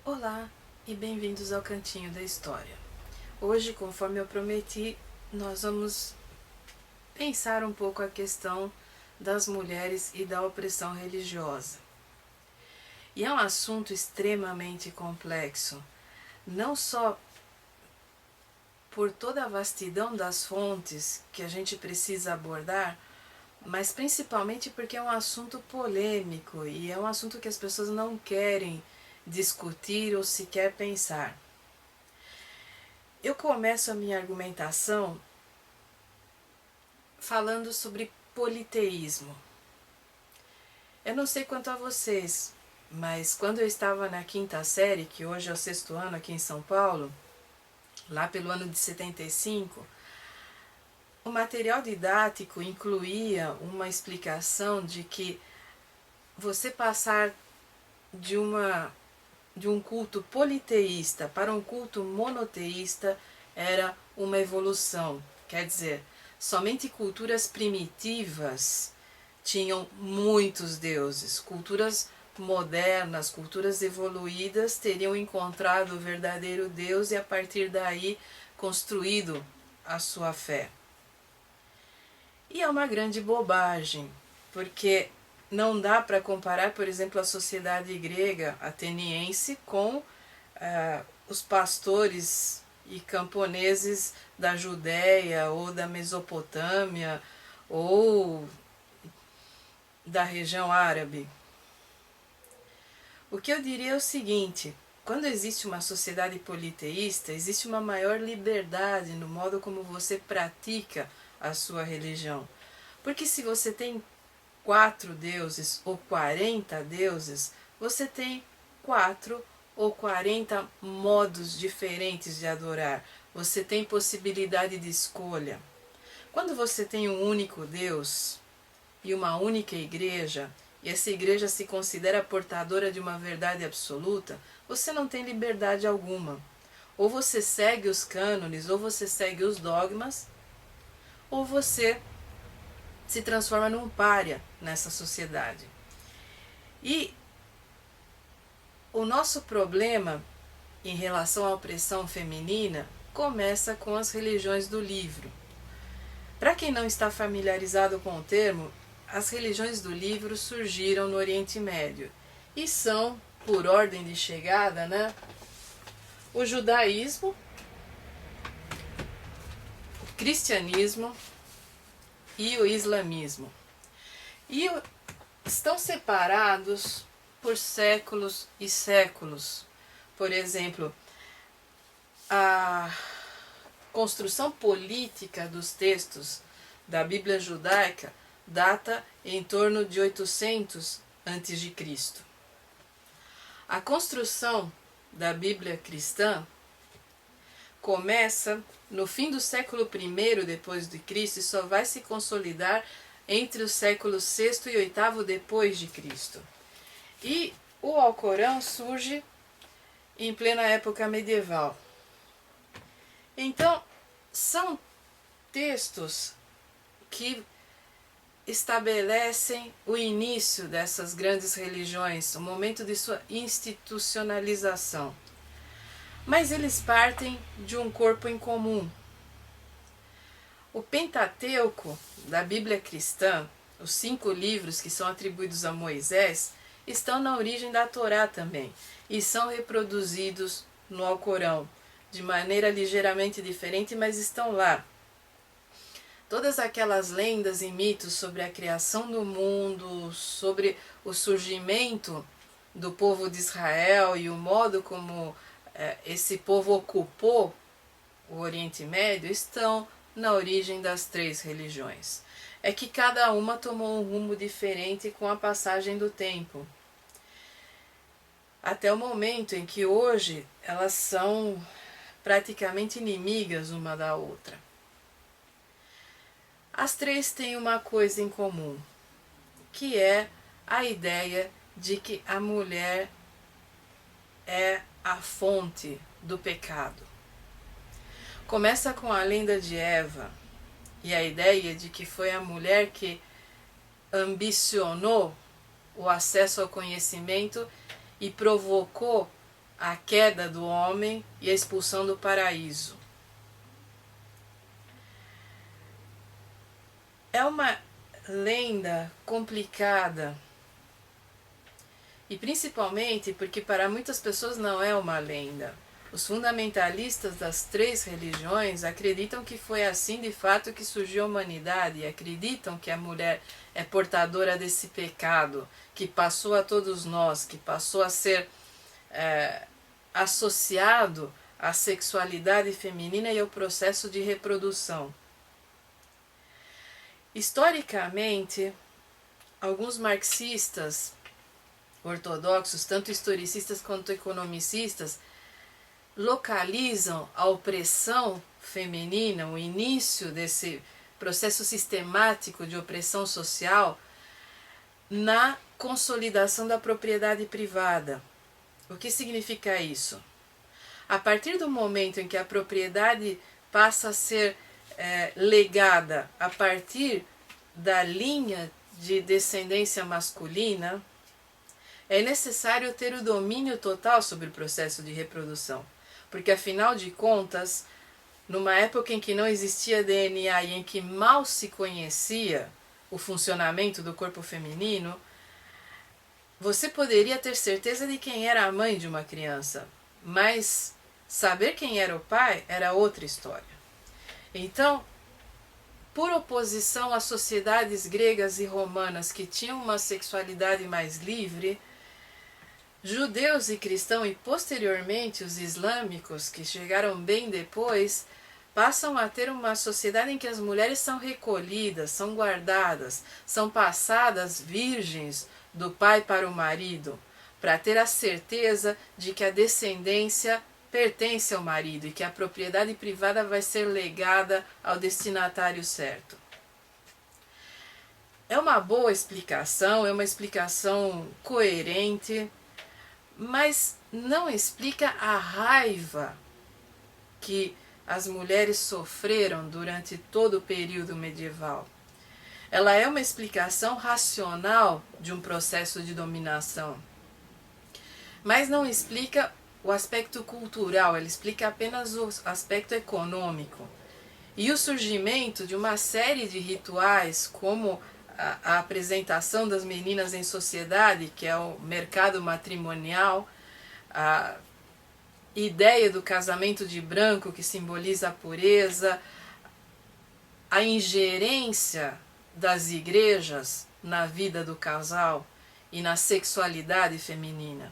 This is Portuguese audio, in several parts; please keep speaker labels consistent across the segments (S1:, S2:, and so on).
S1: Olá e bem-vindos ao Cantinho da História. Hoje, conforme eu prometi, nós vamos pensar um pouco a questão das mulheres e da opressão religiosa. E é um assunto extremamente complexo, não só por toda a vastidão das fontes que a gente precisa abordar, mas principalmente porque é um assunto polêmico e é um assunto que as pessoas não querem discutir ou sequer pensar. Eu começo a minha argumentação falando sobre politeísmo. Eu não sei quanto a vocês, mas quando eu estava na quinta série, que hoje é o sexto ano aqui em São Paulo, lá pelo ano de 75, o material didático incluía uma explicação de que você passar de um culto politeísta para um culto monoteísta era uma evolução. Quer dizer, somente culturas primitivas tinham muitos deuses. Culturas modernas, culturas evoluídas teriam encontrado o verdadeiro Deus e a partir daí construído a sua fé. E é uma grande bobagem, porque não dá para comparar, por exemplo, a sociedade grega ateniense com os pastores e camponeses da Judéia ou da Mesopotâmia ou da região árabe. O que eu diria é o seguinte: quando existe uma sociedade politeísta, existe uma maior liberdade no modo como você pratica a sua religião. Porque se você tem 4 deuses ou 40 deuses, você tem 4 ou 40 modos diferentes de adorar. Você tem possibilidade de escolha. Quando você tem um único Deus e uma única igreja, e essa igreja se considera portadora de uma verdade absoluta, você não tem liberdade alguma. Ou você segue os cânones, ou você segue os dogmas, ou você se transforma num pária nessa sociedade. E o nosso problema em relação à opressão feminina começa com as religiões do livro. Para quem não está familiarizado com o termo, as religiões do livro surgiram no Oriente Médio e são, por ordem de chegada, o judaísmo, o cristianismo e o islamismo. E estão separados por séculos e séculos. Por exemplo, a construção política dos textos da Bíblia judaica data em torno de 800 a.C. A construção da Bíblia cristã começa no fim do século I depois de Cristo e só vai se consolidar entre os séculos VI e VIII depois de Cristo. E o Alcorão surge em plena época medieval. Então, são textos que estabelecem o início dessas grandes religiões, o momento de sua institucionalização. Mas eles partem de um corpo em comum. O Pentateuco da Bíblia cristã, os 5 livros que são atribuídos a Moisés, estão na origem da Torá também e são reproduzidos no Alcorão de maneira ligeiramente diferente, mas estão lá. Todas aquelas lendas e mitos sobre a criação do mundo, sobre o surgimento do povo de Israel e o modo como esse povo ocupou o Oriente Médio estão na origem das 3 religiões. É que cada uma tomou um rumo diferente com a passagem do tempo. Até o momento em que hoje elas são praticamente inimigas uma da outra. As 3 têm uma coisa em comum, que é a ideia de que a mulher é a fonte do pecado. Começa com a lenda de Eva e a ideia de que foi a mulher que ambicionou o acesso ao conhecimento e provocou a queda do homem e a expulsão do paraíso. É uma lenda complicada, e principalmente porque para muitas pessoas não é uma lenda. Os fundamentalistas das 3 religiões acreditam que foi assim de fato que surgiu a humanidade, e acreditam que a mulher é portadora desse pecado, que passou a todos nós, que passou a ser associado à sexualidade feminina e ao processo de reprodução. Historicamente, alguns marxistas ortodoxos, tanto historicistas quanto economicistas, localizam a opressão feminina, o início desse processo sistemático de opressão social, na consolidação da propriedade privada. O que significa isso? A partir do momento em que a propriedade passa a ser legada a partir da linha de descendência masculina, é necessário ter o domínio total sobre o processo de reprodução, porque afinal de contas, numa época em que não existia DNA e em que mal se conhecia o funcionamento do corpo feminino, você poderia ter certeza de quem era a mãe de uma criança, mas saber quem era o pai era outra história. Então, por oposição às sociedades gregas e romanas que tinham uma sexualidade mais livre, judeus e cristãos e posteriormente os islâmicos, que chegaram bem depois, passam a ter uma sociedade em que as mulheres são recolhidas, são guardadas, são passadas virgens do pai para o marido, para ter a certeza de que a descendência pertence ao marido e que a propriedade privada vai ser legada ao destinatário certo. É uma boa explicação, é uma explicação coerente, mas não explica a raiva que as mulheres sofreram durante todo o período medieval. Ela é uma explicação racional de um processo de dominação, mas não explica o aspecto cultural, ela explica apenas o aspecto econômico. E o surgimento de uma série de rituais, como a apresentação das meninas em sociedade, que é o mercado matrimonial, a ideia do casamento de branco, que simboliza a pureza, a ingerência das igrejas na vida do casal e na sexualidade feminina.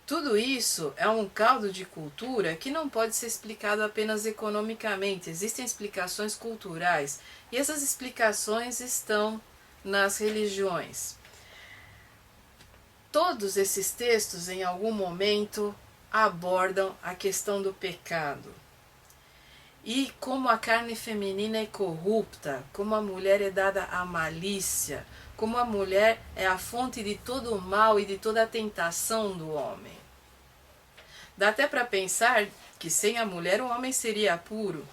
S1: Tudo isso é um caldo de cultura que não pode ser explicado apenas economicamente. Existem explicações culturais e essas explicações estão nas religiões. Todos esses textos, em algum momento, abordam a questão do pecado. E como a carne feminina é corrupta, como a mulher é dada à malícia, como a mulher é a fonte de todo o mal e de toda a tentação do homem. Dá até para pensar que sem a mulher o homem seria puro.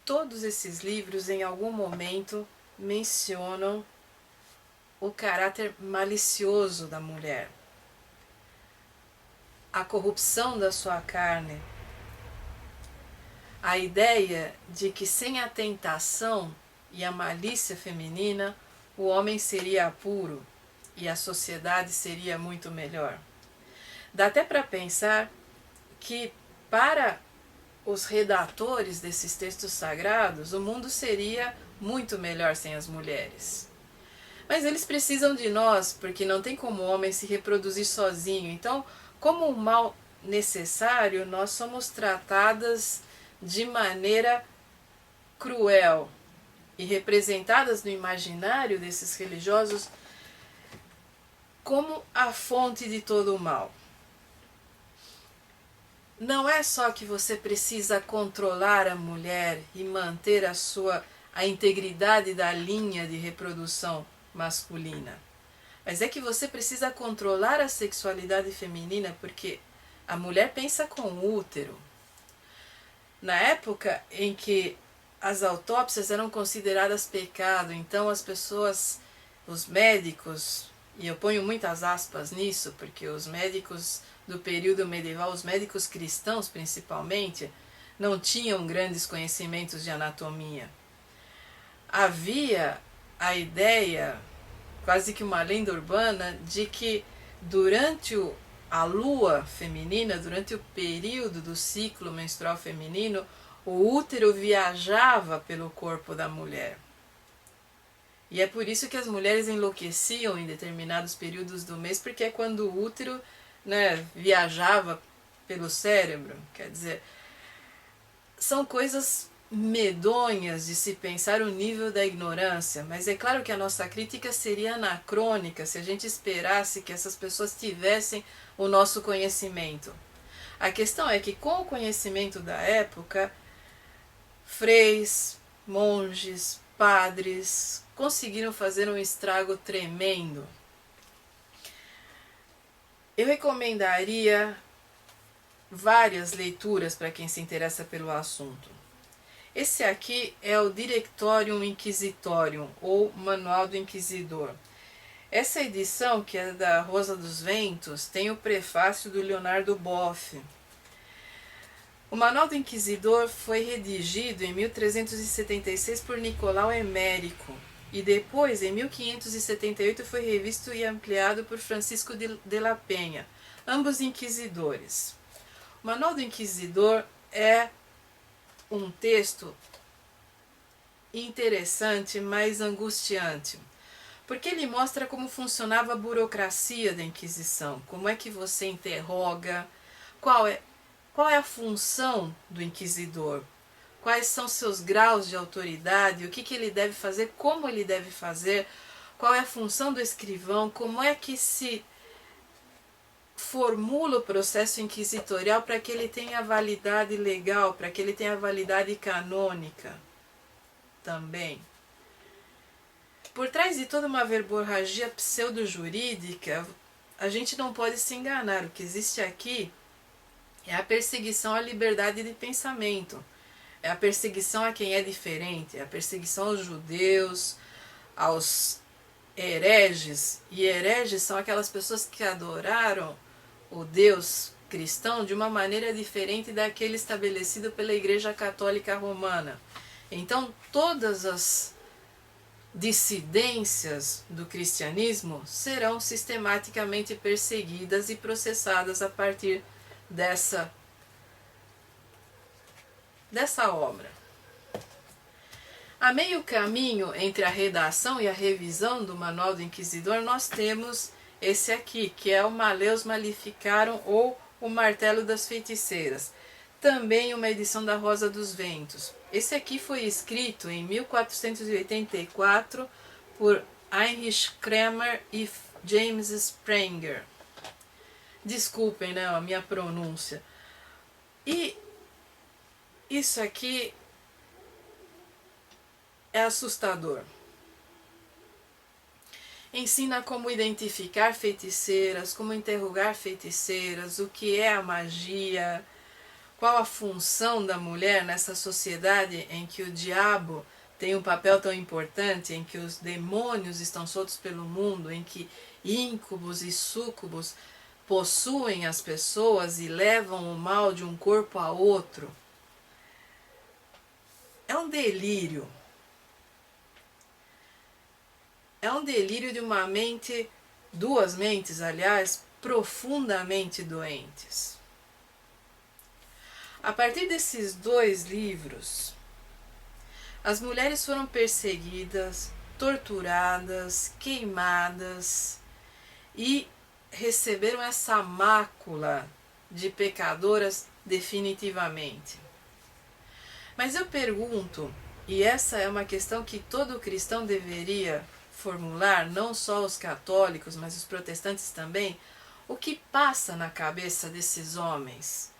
S1: Todos esses livros, em algum momento, mencionam o caráter malicioso da mulher, a corrupção da sua carne, a ideia de que sem a tentação e a malícia feminina, o homem seria puro e a sociedade seria muito melhor. Dá até para pensar que para os redatores desses textos sagrados, o mundo seria muito melhor sem as mulheres. Mas eles precisam de nós, porque não tem como o homem se reproduzir sozinho. Então, como um mal necessário, nós somos tratadas de maneira cruel e representadas no imaginário desses religiosos como a fonte de todo o mal. Não é só que você precisa controlar a mulher e manter a integridade da linha de reprodução masculina, mas é que você precisa controlar a sexualidade feminina, porque a mulher pensa com o útero. Na época em que as autópsias eram consideradas pecado, então as pessoas, os médicos e eu ponho muitas aspas nisso, porque os médicos do período medieval, os médicos cristãos principalmente, não tinham grandes conhecimentos de anatomia. Havia a ideia, quase que uma lenda urbana, de que durante a lua feminina, durante o período do ciclo menstrual feminino, o útero viajava pelo corpo da mulher. E é por isso que as mulheres enlouqueciam em determinados períodos do mês, porque é quando o útero, né, viajava pelo cérebro. Quer dizer, são coisas medonhas de se pensar o nível da ignorância, mas é claro que a nossa crítica seria anacrônica se a gente esperasse que essas pessoas tivessem o nosso conhecimento. A questão é que com o conhecimento da época, freis, monges, padres conseguiram fazer um estrago tremendo. Eu recomendaria várias leituras para quem se interessa pelo assunto. Esse aqui é o Directorium Inquisitorium, ou Manual do Inquisidor. Essa edição, que é da Rosa dos Ventos, tem o prefácio do Leonardo Boff. O Manual do Inquisidor foi redigido em 1376 por Nicolau Emérico e depois, em 1578, foi revisto e ampliado por Francisco de la Penha, ambos inquisidores. O Manual do Inquisidor é um texto interessante, mas angustiante, porque ele mostra como funcionava a burocracia da Inquisição, como é que você interroga, qual é a função do inquisidor, quais são seus graus de autoridade, o que ele deve fazer, como ele deve fazer, qual é a função do escrivão, como é que se formula o processo inquisitorial para que ele tenha validade legal, para que ele tenha validade canônica também. Por trás de toda uma verborragia pseudo-jurídica, a gente não pode se enganar. O que existe aqui é a perseguição à liberdade de pensamento, é a perseguição a quem é diferente, é a perseguição aos judeus, aos hereges. E hereges são aquelas pessoas que adoraram o Deus cristão de uma maneira diferente daquele estabelecido pela Igreja Católica Romana. Então, todas as dissidências do cristianismo serão sistematicamente perseguidas e processadas a partir dessa obra. A meio caminho entre a redação e a revisão do Manual do Inquisidor, nós temos esse aqui, que é o Maleus Maleficarum, ou o Martelo das Feiticeiras. Também uma edição da Rosa dos Ventos. Esse aqui foi escrito em 1484 por Heinrich Kramer e James Sprenger. Desculpem, né, a minha pronúncia. E isso aqui é assustador. Ensina como identificar feiticeiras, como interrogar feiticeiras, o que é a magia, qual a função da mulher nessa sociedade em que o diabo tem um papel tão importante, em que os demônios estão soltos pelo mundo, em que íncubos e súcubos possuem as pessoas e levam o mal de um corpo a outro. É um delírio. É um delírio de uma mente, duas mentes, aliás, profundamente doentes. A partir desses dois livros, as mulheres foram perseguidas, torturadas, queimadas e receberam essa mácula de pecadoras definitivamente. Mas eu pergunto, e essa é uma questão que todo cristão deveria formular, não só os católicos, mas os protestantes também, o que passa na cabeça desses homens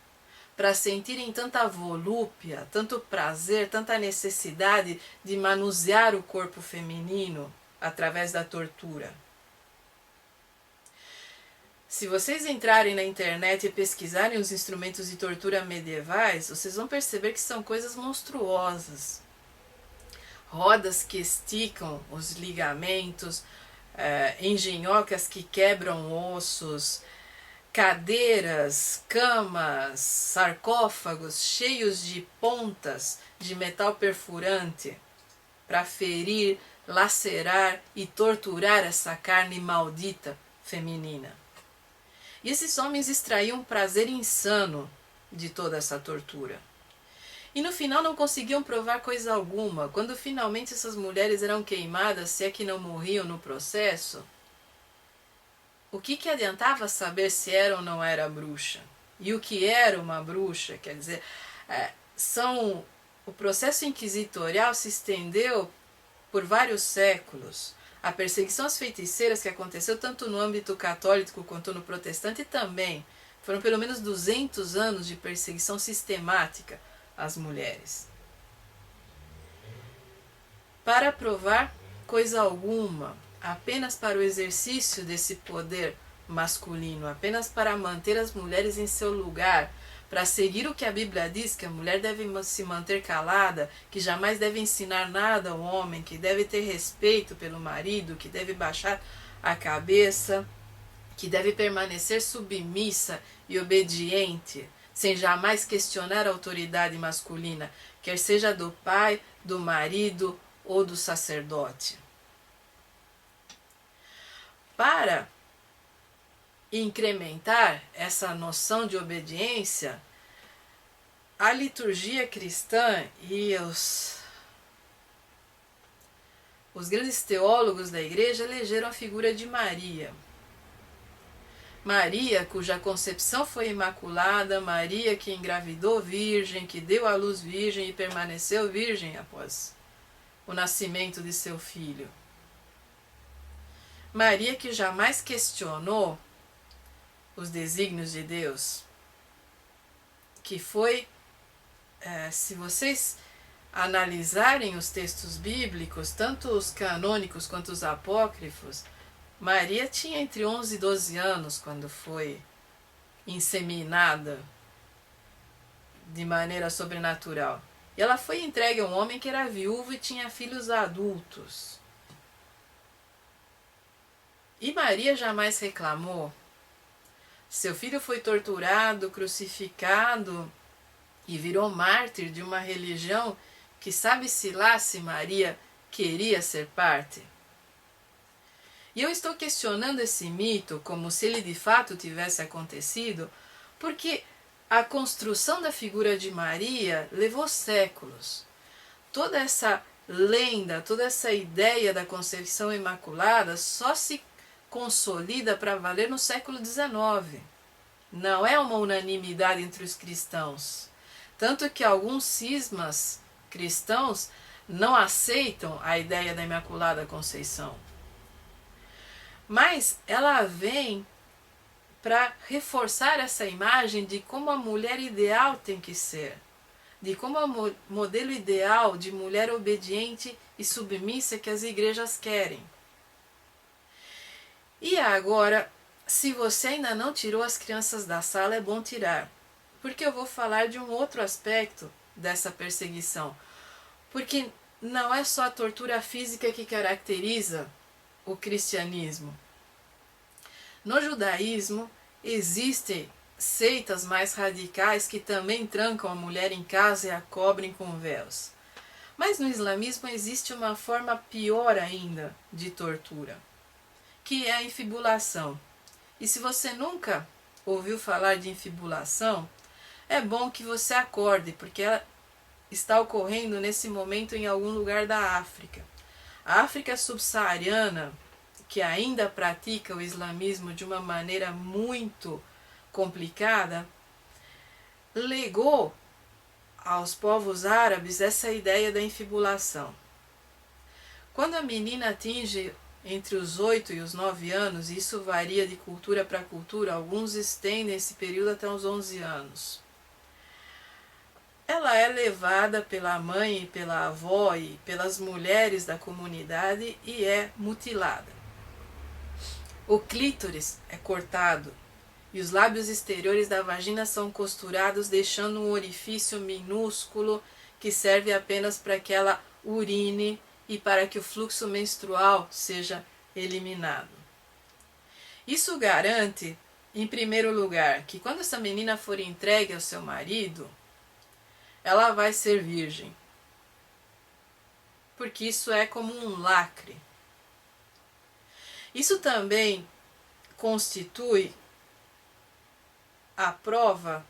S1: para sentirem tanta volúpia, tanto prazer, tanta necessidade de manusear o corpo feminino através da tortura? Se vocês entrarem na internet e pesquisarem os instrumentos de tortura medievais, vocês vão perceber que são coisas monstruosas. Rodas que esticam os ligamentos, engenhocas que quebram ossos, cadeiras, camas, sarcófagos cheios de pontas de metal perfurante para ferir, lacerar e torturar essa carne maldita feminina. E esses homens extraíam um prazer insano de toda essa tortura. E no final não conseguiam provar coisa alguma. Quando finalmente essas mulheres eram queimadas, se é que não morriam no processo, o que adiantava saber se era ou não era bruxa? E o que era uma bruxa? Quer dizer, o processo inquisitorial se estendeu por vários séculos. A perseguição às feiticeiras que aconteceu tanto no âmbito católico quanto no protestante também. Foram pelo menos 200 anos de perseguição sistemática às mulheres. Para provar coisa alguma, apenas para o exercício desse poder masculino, apenas para manter as mulheres em seu lugar, para seguir o que a Bíblia diz, que a mulher deve se manter calada, que jamais deve ensinar nada ao homem, que deve ter respeito pelo marido, que deve baixar a cabeça, que deve permanecer submissa e obediente, sem jamais questionar a autoridade masculina, quer seja do pai, do marido ou do sacerdote. Para incrementar essa noção de obediência, a liturgia cristã e os grandes teólogos da igreja elegeram a figura de Maria. Maria, cuja concepção foi imaculada, Maria que engravidou virgem, que deu à luz virgem e permaneceu virgem após o nascimento de seu filho. Maria que jamais questionou os desígnios de Deus, que foi, se vocês analisarem os textos bíblicos, tanto os canônicos quanto os apócrifos, Maria tinha entre 11 e 12 anos quando foi inseminada de maneira sobrenatural. E ela foi entregue a um homem que era viúvo e tinha filhos adultos. E Maria jamais reclamou. Seu filho foi torturado, crucificado e virou mártir de uma religião que sabe-se lá se Maria queria ser parte. E eu estou questionando esse mito como se ele de fato tivesse acontecido, porque a construção da figura de Maria levou séculos. Toda essa lenda, toda essa ideia da concepção imaculada só se consolida para valer no século XIX. Não é uma unanimidade entre os cristãos. Tanto que alguns cismas cristãos não aceitam a ideia da Imaculada Conceição. Mas ela vem para reforçar essa imagem de como a mulher ideal tem que ser, de como o modelo ideal de mulher obediente e submissa que as igrejas querem. E agora, se você ainda não tirou as crianças da sala, é bom tirar, porque eu vou falar de um outro aspecto dessa perseguição. Porque não é só a tortura física que caracteriza o cristianismo. No judaísmo existem seitas mais radicais que também trancam a mulher em casa e a cobrem com véus. Mas no islamismo existe uma forma pior ainda de tortura, que é a infibulação. E se você nunca ouviu falar de infibulação, é bom que você acorde, porque ela está ocorrendo nesse momento em algum lugar da África. A África subsaariana, que ainda pratica o islamismo de uma maneira muito complicada, legou aos povos árabes essa ideia da infibulação. Quando a menina atinge entre os 8 e os 9 anos, e isso varia de cultura para cultura, alguns estendem esse período até os 11 anos. Ela é levada pela mãe, pela avó e pelas mulheres da comunidade e é mutilada. O clítoris é cortado e os lábios exteriores da vagina são costurados, deixando um orifício minúsculo que serve apenas para que ela urine e para que o fluxo menstrual seja eliminado. Isso garante, em primeiro lugar, que quando essa menina for entregue ao seu marido, ela vai ser virgem. Porque isso é como um lacre. Isso também constitui a prova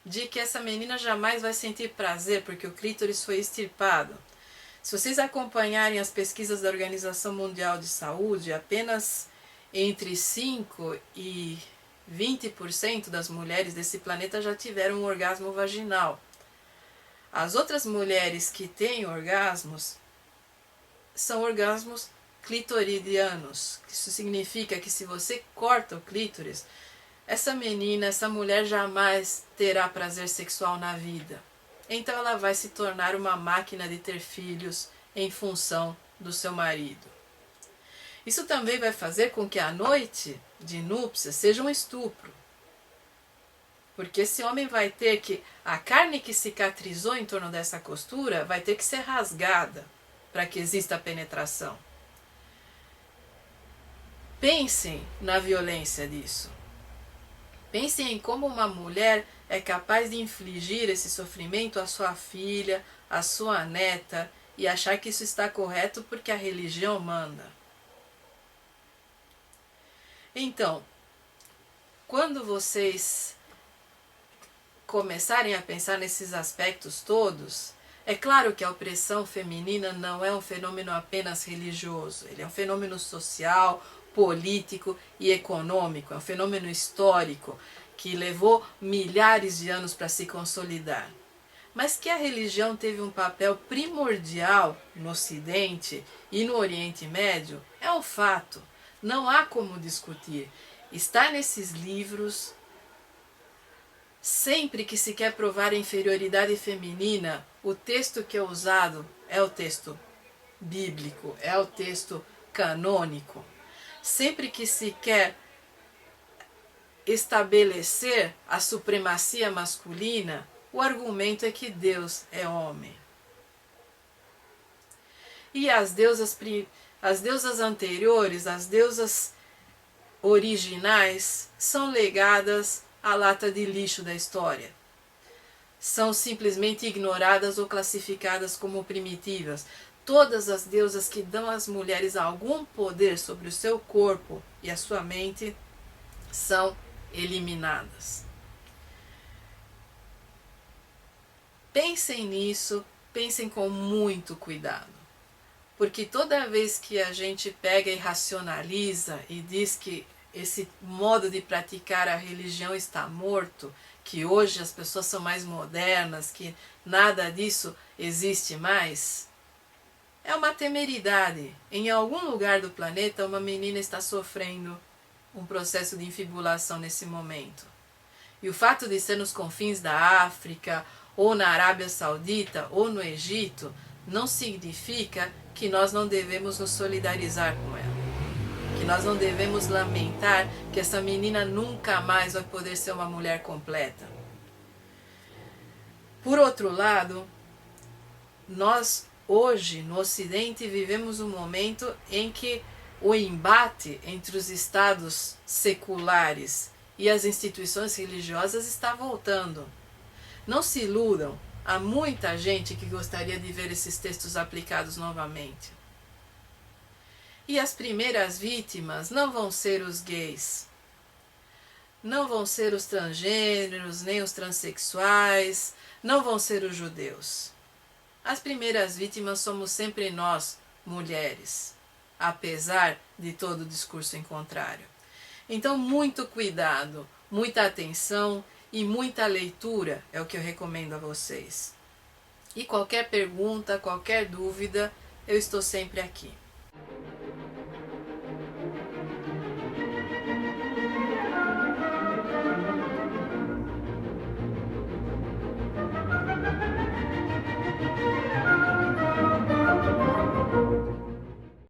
S1: de que essa menina jamais vai sentir prazer, porque o clítoris foi extirpado. Se vocês acompanharem as pesquisas da Organização Mundial de Saúde, apenas entre 5 e 20% das mulheres desse planeta já tiveram um orgasmo vaginal. As outras mulheres que têm orgasmos são orgasmos clitoridianos. Isso significa que se você corta o clítoris, essa menina, essa mulher jamais terá prazer sexual na vida. Então ela vai se tornar uma máquina de ter filhos em função do seu marido. Isso também vai fazer com que a noite de núpcias seja um estupro. Porque esse homem vai ter que, a carne que cicatrizou em torno dessa costura vai ter que ser rasgada para que exista a penetração. Pensem na violência disso. Pensem em como uma mulher é capaz de infligir esse sofrimento à sua filha, à sua neta, e achar que isso está correto porque a religião manda. Então, quando vocês começarem a pensar nesses aspectos todos, é claro que a opressão feminina não é um fenômeno apenas religioso, ele é um fenômeno social, político e econômico, é um fenômeno histórico que levou milhares de anos para se consolidar. Mas que a religião teve um papel primordial no Ocidente e no Oriente Médio é um fato, não há como discutir. Está nesses livros. Sempre que se quer provar a inferioridade feminina, o texto que é usado é o texto bíblico, é o texto canônico. Sempre que se quer estabelecer a supremacia masculina, o argumento é que Deus é homem. E as deusas anteriores, as deusas originais, são legadas à lata de lixo da história. São simplesmente ignoradas ou classificadas como primitivas. Todas as deusas que dão às mulheres algum poder sobre o seu corpo e a sua mente são eliminadas. Pensem nisso, pensem com muito cuidado. Porque toda vez que a gente pega e racionaliza e diz que esse modo de praticar a religião está morto, que hoje as pessoas são mais modernas, que nada disso existe mais, é uma temeridade. Em algum lugar do planeta, uma menina está sofrendo um processo de infibulação nesse momento. E o fato de ser nos confins da África, ou na Arábia Saudita, ou no Egito, não significa que nós não devemos nos solidarizar com ela. Que nós não devemos lamentar que essa menina nunca mais vai poder ser uma mulher completa. Por outro lado, nós hoje no Ocidente vivemos um momento em que o embate entre os estados seculares e as instituições religiosas está voltando. Não se iludam, há muita gente que gostaria de ver esses textos aplicados novamente. E as primeiras vítimas não vão ser os gays, não vão ser os transgêneros, nem os transexuais, não vão ser os judeus. As primeiras vítimas somos sempre nós, mulheres, apesar de todo o discurso em contrário. Então, muito cuidado, muita atenção e muita leitura é o que eu recomendo a vocês. E qualquer pergunta, qualquer dúvida, eu estou sempre aqui.